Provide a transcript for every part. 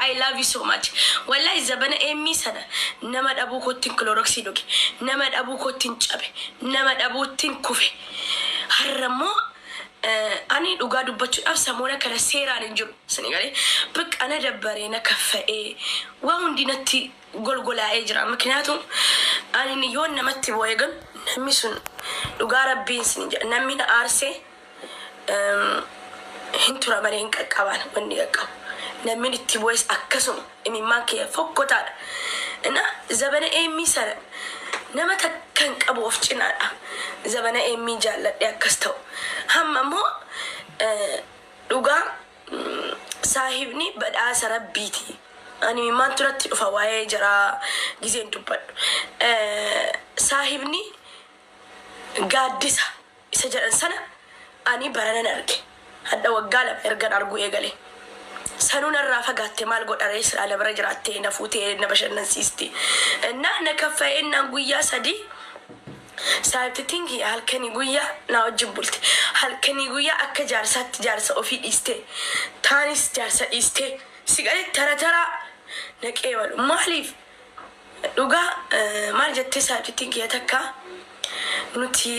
I love you so much. Wallahi zabana emi sana. Nama dabu kotin Cloroxi doge. Nama dabu kotin chabe. Nama dabu tin kufe. Haramo ani dhugaa dubbachuudhaaf samuuna kana seeraan hin jiru sinigalee bakka ana dabbaree na kaffa'ee waa hundi natti golgolaa'ee jira makinaatu ani yoon namatti boo'eegan namni sun dhugaa rabbiin sin jedha namni na aarsee hin tura malee hin qaqqabaan wanni qaqqabu namni itti boo'es akkasuma imimmaan kiyya fokkotaadha na zabana eemmii sana nama takkan qabu of cinaadha zabana eemmii jaalladhe akkas ta'u hamma moo dhugaa saahibni badhaasa rabbiiti ani maan turatti dhufa waa'ee jara gizeen dubbadhu saahibni gaaddisa isa jedhan sana ani baranan arge hadda waggaa lama ergan argu eegale sanuun irraa fagaatte maal godharee sira labara jiraattee na fuutee na bashannansiisti na kaffa'ee naan guyyaa sadii saayibti tingi halkanii guyyaa na wajjin bulte halkanii guyyaa akka jaarsaatti jaarsa ofii dhiiste taanis jaarsa dhiiste sigalee tara naqee walu maaliif dhugaa maal jettee saayibti tingi takka nuti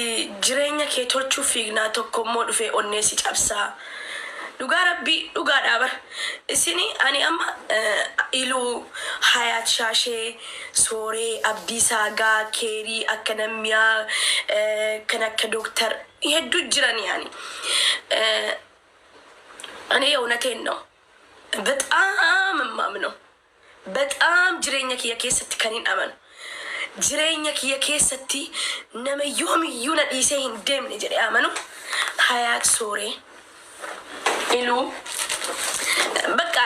jireenya kee tolchuuf fiignaa tokkommoo dhufee onneesi cabsaa dhugaa rabbii dhugaa dhaabar isini ani amma iluu hayaat shaashee sooree abdii saagaa keerii akka nammiyaa kan akka dooktar hedduu jiran yaani እኔ እውነቴን ነው በጣም የማምነው በጣም jireenya kiyya keessatti kan hin amanu jireenya kiyya keessatti nama yoomiyyuu na dhiisee hin deemne jedhee amanu hayaat sooree ilu baka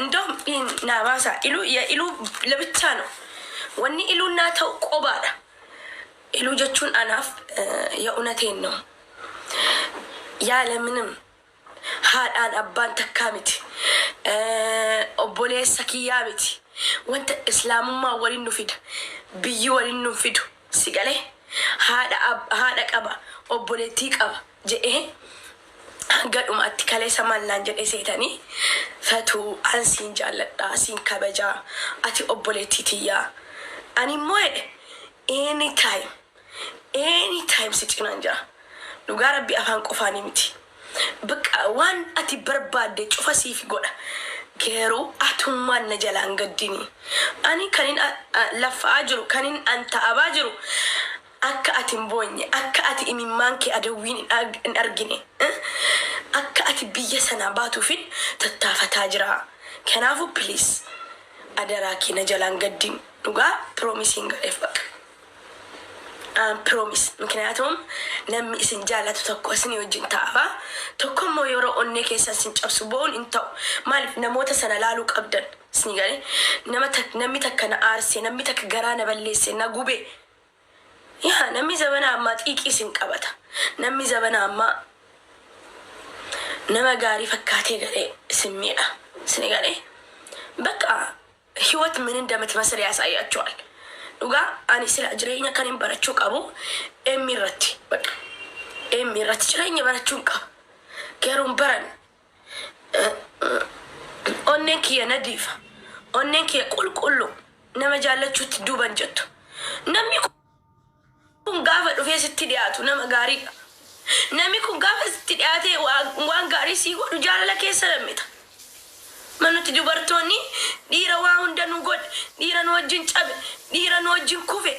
ndom in na basa ilu ya ilu ለብቻ ነው ወኒ ኢሉና ተው ቆባዳ ኢሉ ጀቹን አናፍ የኡነቴን ነው ያለ ምንም ሃዳን አባን ተካሚት ኦቦሌ ሰኪያሚት ወንተ እስላሙማ ወሪኑ ፊድ ብዩ ወሪኑ ፊዱ ሲገሌ ሃዳ ቀባ ኦቦሌቲ ቀባ ጀኤ gadhumatti kaleessa mallaan jedhe seetanii fatuu ansiin jaalladha asiin kabajaa ati obboleettitiyyaa ani immoo jedhe anytime si cinaan jira dhugaa rabbi afaan qofaanii miti bakka waan ati barbaadde cufa siif godha geeruu atummaan na jalaan gaddini ani kanin lafaa jiru kanin anta'abaa jiru akka ati mbonye akka ati imimmaan kee adawwiin hin argine akka ati biyya sana baatuufin tattaafataa jira kanaafu please adaraa kee na jalaan gaddin dhugaa promising godheef baqa promise ምክንያቱም namni isin jaalatu tokko isin wajjin ta'aa tokkommoo yeroo onnee keessan sin cabsu boon inta'u maaliif namoota sana laaluu qabdan isin gale namni takka na aarse namni takka garaa na balleesse na gube yaa namni zabana amma xiiqii sin qabata namni zabana amma nama gaarii fakkaatee galee simmiidha isin gale bakka ህይወት ምን እንደምትመስል ያሳያቸዋል dhugaa ani sila jireenya kan hin barachuu qabu emirratti bakka emirratti jireenya barachuu qaba geeruun baran onneen kiyya nadiifa onneen kiyya qulqullu nama jaallachuutti duuban jettu namni kun gaafa dhufee sitti dhiyaatu nama gaariidha namni kun gaafa sitti dhiyaatee waan gaarii sii godhu jaalala keessa lammita manuti dubartoonni dhiira waa hunda nu godhe dhiira nu wajjin cabe dhiira nu wajjin kufe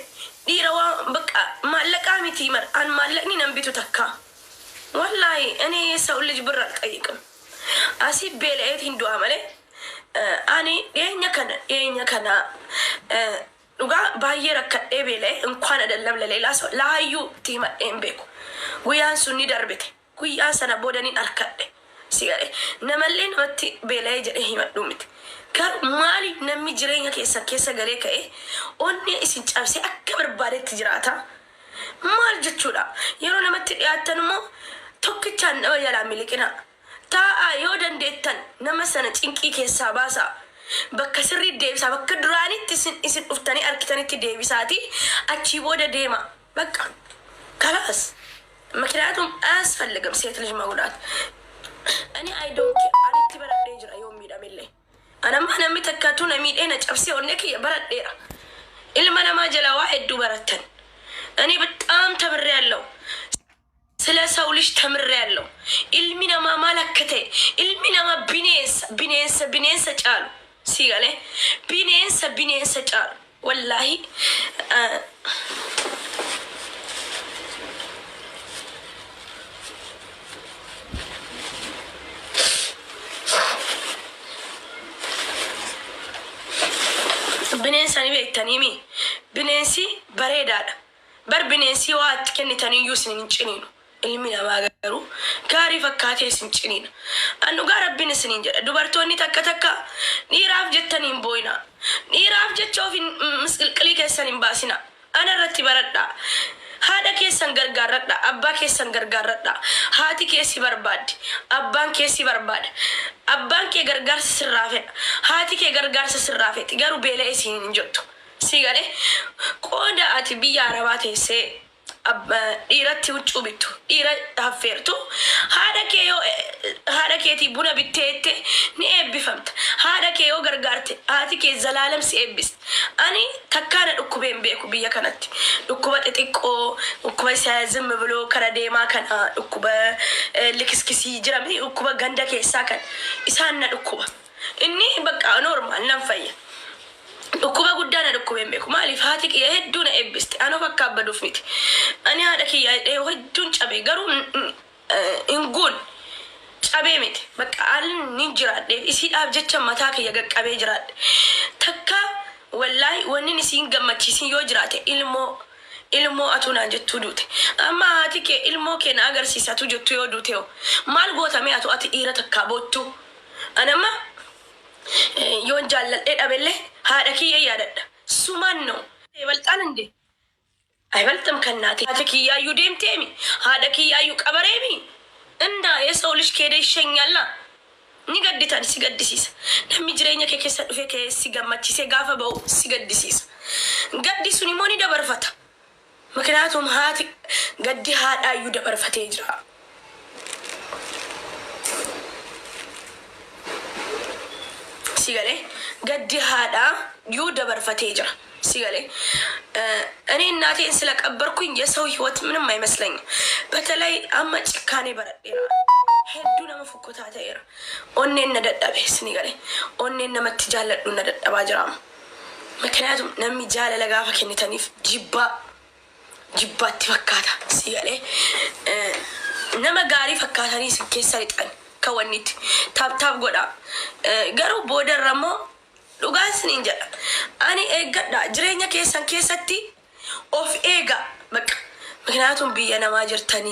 dhiira waa bakka maallaqaa miti mar an maallaqni nan bitu takka wallahi ani ሰው ልጅ ብር አልጠይቅም አሲ ቤለኤት hindu amale ani dhiyeenya kana dhugaa baay'ee rakkadhee beelee እንኳን አይደለም ለሌላ ሰው ለአዩ tiimadheen beeku guyyaan sun ni darbite guyyaa sana boodaniin arkadhe sigale namallee namatti beela'ee jedhee himadhu miti garuu maali namni jireenya keessa galee ka'e onni isin cabsee akka barbaadetti jiraata maal jechuudha yeroo namatti dhiyaatan immoo tokkichaan nama jalaa miliqina taa'aa yoo dandeettan nama sana cinqii keessaa baasaa bakka sirrii deebisaa bakka duraanitti isin dhuftanii arkitanitti deebisaati achii booda deema bakka kalaas ምክንያቱም አያስፈልግም ሴት ልጅ መጉዳት እኔ አይ ዶንት ኬር አንቲ በረዴ ጅራ ዮሚዳ በለ أنا ما نمي تكاتون أمين أنا جبسي ونك يا برد ديرا إلما أنا ما جلا واحد دو برتن أنا بتأم تمريالو سلا سولش تمريالو إلمنا ما مالكته إلمنا ما بينيس جالو سيغالي بينيس جالو والله بنينساني بيتانيمي بنينسي بريدادا بر بنينسي وات كني تاني يوسن نچنينو ilmina magaru gari fakkate sincinina annu gara bin sinin jeda dubartonni takka ni raf jettanin boyna ni raf jechofin misqilqili kesanin basina ana ratti baradda hada kesan gargaradda abba kesan gargaradda hati kesi barbad abban kesi barbad abban ke gargarsa sirrafe hati ke gargarsa sirrafe garu bele sinin jotto sigale qoda ati biya rabate se dhiiratti huccuu bittu dhiira haffeertu haadha keetii buna bitteette ni eebbifamta haadha kee yoo gargaarte haati kee zalaalam si eebbist ani takkaana dhukkubeen beeku biyya kanatti dhukkuba xixiqqoo dhukkuba isaa zimmi biloo kana deemaa kana dhukkuba likiskisii jira miti dhukkuba ganda keessaa kan isaan na dhukkuba inni bakka normaal nan fayya dhukkuba guddaana dhukkubeen beeku maaliif haati kiyya hedduuna eebbiste anoo fakka abbaduuf miti ani haadha kiyya hedduun cabee garuu hinguun cabee miti bakka haalli ni jiraadhe isiidhaaf jecha mataa kiyya gaqqabee jiraadhe takka wallaahi wannin isiin gammachiisin yoo jiraate ilmoo atunaan jettuu duute amma haati kee ilmoo kee na agarsiisatu jettu yoo duute maal gootame ati dhiira takkaa boottu anamma yoon jaalladhe dhabelle haadha kiyya yaadadha sumanno balxaan inde ay balxam kannaati haadha kiyyaayyu deemteemi haadha kiyyaayyu qabareemi inda የሰው ልጅ ከሄደ ይሸኛላ ni gadditan si gaddisiisa namni jireenya kee keessa dhufe kee si gammachiise gaafa ba'u si gaddisiisa gaddi sun immoo ni dabarfata ምክንያቱም haati gaddi haadhaayyuu dabarfatee jira sigale gaddi haada ዩ dabarfatee jira sigale እኔ እናቴን ስለቀበርኩኝ የሰው ህይወት ምንም አይመስለኝም በተለይ አማ ጭካኔ በረዴራ ሄዱ ለመፍቆታ ተይራ ኦኔን ነደደበ ስኒገለ ኦኔን ነመት ጃለዱ ነደደባ ጅራም ምክንያቱም ነሚ ጃለ ለጋፋ ከነተኒፍ ጅባት ፈካታ ሲገለ ነመ ጋሪ ፈካታኒ ስኬሳ ይጣን ከወኒት ታብታብ ጎዳ ገሩ ቦደረሞ ዱጋስ ንንጀ አኒ ኤገዳ ጅሬኛ ከሰን ከሰቲ ኦፍ ኤጋ በቃ ምክንያቱም ቢየና ማጅርተኒ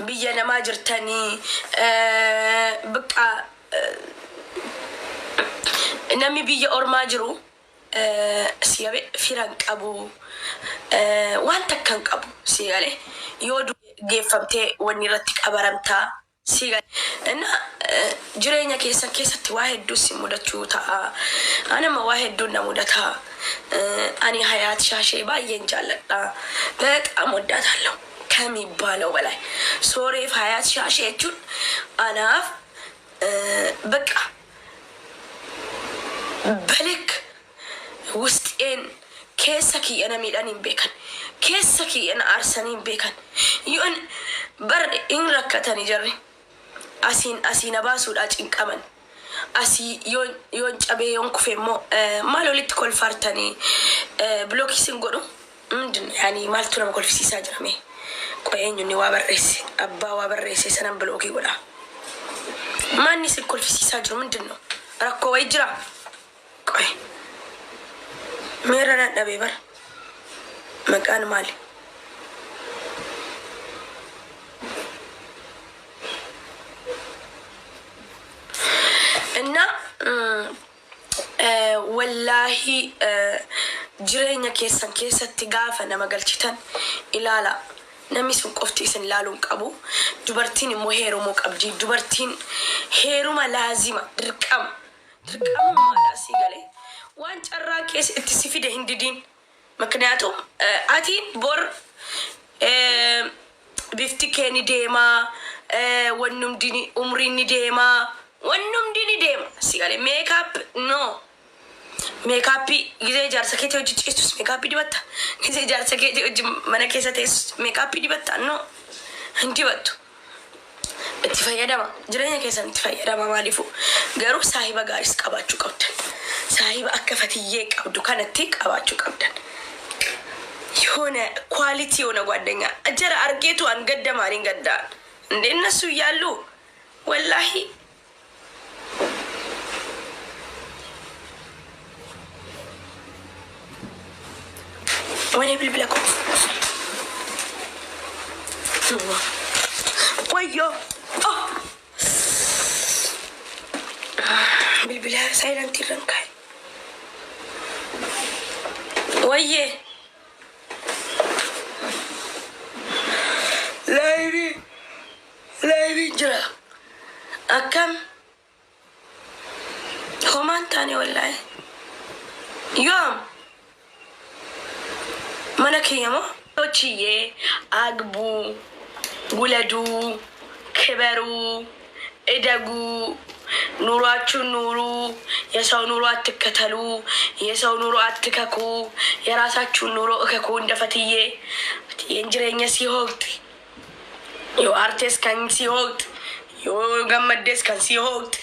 ቢየና ማጅርተኒ በቃ ነሚ ቢየ ኦርማጅሩ ሲያበ ፊራን ቀቡ ዋንተ ከንቀቡ ሲያለ ይወዱ ጌፈምቴ ወኒረት ቀበረምታ ሲጋር እና ጅሬኛ ከሰት ዋህዱ ሲሙዳቹ ታ አነማ ዋህዱ ነሙዳታ አኒ ሀያት ሻሼ ባየንጃለጣ በጣም ወዳታለሁ ከሚባለው በላይ ሶሬፍ ሀያት ሻሼቹን አናፍ በቃ በልክ ውስጤን ከሰኪ እነ ሚዳኒን ቤከን ከሰኪ እነ አርሰኒን ቤከን ይሁን በር ኢንረከተን ይጀሪ አሲን አባሱዳ ጭንቀመን አሲ ዮን ጨቤ ዮን ኩፌሞ ማሎሊት ኮልፋርተኒ ብሎኪ ሲንጎዶ ምንድን ያኒ ማልቱ ነው ኮልፊሲሳ ጀራሜ ቆየኙኒ ዋበሬስ አባ ዋበሬስ ሰነን ብሎኪ ጎዳ ማኒ ሲል ኮልፊሲሳ ጀሩ ምንድን ነው ረኮ ወይ ጅራ ቆይ ሜረና ደቤበር መቃን ማሊ እና ወላሂ ጅሬኛ ከሰን ከሰት ጋፈ ነመገልችተን ኢላላ ነሚሱን ቆፍቲስን ላሉን ቀቡ ዱበርቲን ሞሄሩ ሞቀብጂ ዱበርቲን ሄሩማ ላዚማ ድርቀም ማዳሲ ገለ ዋን ጨራ ከስ እትሲፊደ ህንዲዲን ምክንያቱም አቲን ቦር ቢፍቲ ከኒ ዴማ ወንም ዲኒ ኡምሪኒ ዴማ ወንም ዲኒ ዴማ ሲጋሌ ሜካፕ ኖ ሜካፕ ጊዜ ጃርሰኬቴ ወጅ ጭስቱስ ሜካፕ ዲበታ ጊዜ ጃርሰኬቴ ወጅ መነኬሰቴስ ሜካፕ ዲበታ ኖ እንዲበቱ እትፈየዳማ ጅረኛ ከሰን እትፈየዳማ ማሊፉ ገሩ ሳሂባ ጋሪስ ቀባችሁ ቀውተን ሳሂባ አከፈትዬ ቀብዱ ከነቲ ቀባችሁ ቀብደን የሆነ ኳሊቲ የሆነ ጓደኛ አጀራ አርጌቱ አንገደማሪን ገዳን እንደ እነሱ እያሉ ወላሂ ወኔ ብልብለኮ ወዮ ብልብላ ሳይለንት ይረንካይ ወዬ ላይቢ ጅራ አከም ኮማንታኔ ወላሂ ዮም መነክየሞ ቶችዬ አግቡ ጉለዱ ክበሩ እደጉ ኑሯችሁን ኑሩ የሰው ኑሮ አትከተሉ የሰው ኑሮ አትከኩ የራሳችሁን ኑሮ እከኩ እንደፈትዬ እንጅረኛ ሲሆት ዮ አርቲስት ካን ሲሆት ዮ ገመደስ ካን ሲሆት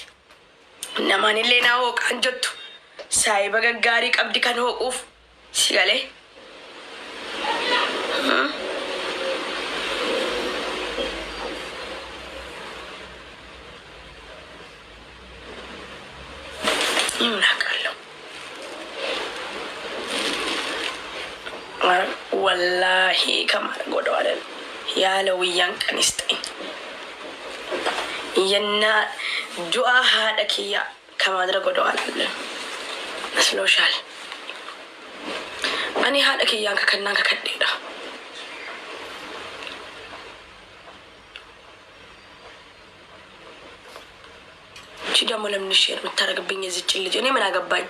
ነማን ሌና ሆቅ አንጀቱ ሳይ በገጋሪ ቀብዲ ካን ሆቁፍ ሲጋሌ ወላሂ ከማር ጎደዋለን ያለው ያንቀን ይስጠኝ የና ዱአ ሀደኪያ ከማድረግ ጎደዋለን መስሎሻል እኔ ሀደኪያ ከከና ከከደዳ ደግሞ ለምን ሼር ምታረግብኝ እዚች ልጅ እኔ ምን አገባኝ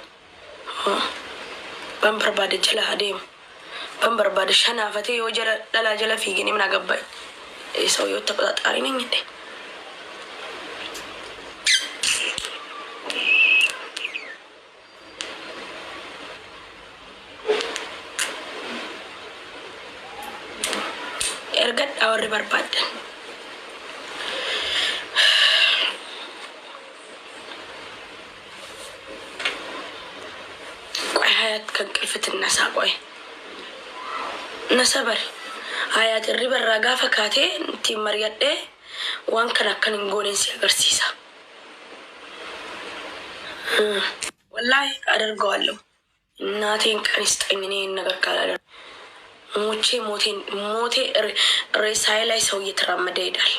በንበርባደ ጀላ አዴም በንበርባደ ሸናፈቴ ወጀለ ለላጀለ ፊግ እኔ ምን አገባኝ ሰው ተቆጣጣሪ ነኝ እንዴ እርገድ አወሪ በርባደ ከንቅልፍት ነሳቆይ ነሰበር አያት ሪበር ራጋፈ ካቴ እንት መርያዴ ዋን ከናከን እንጎኔን ሲያገርሲሳ ወላሂ አደርገዋለሁ እናቴን ቀን ይስጠኝ እኔ ነገር ካላደረ ሞቼ ሞቴ ሬሳይ ላይ ሰው እየተራመደ ይሄዳል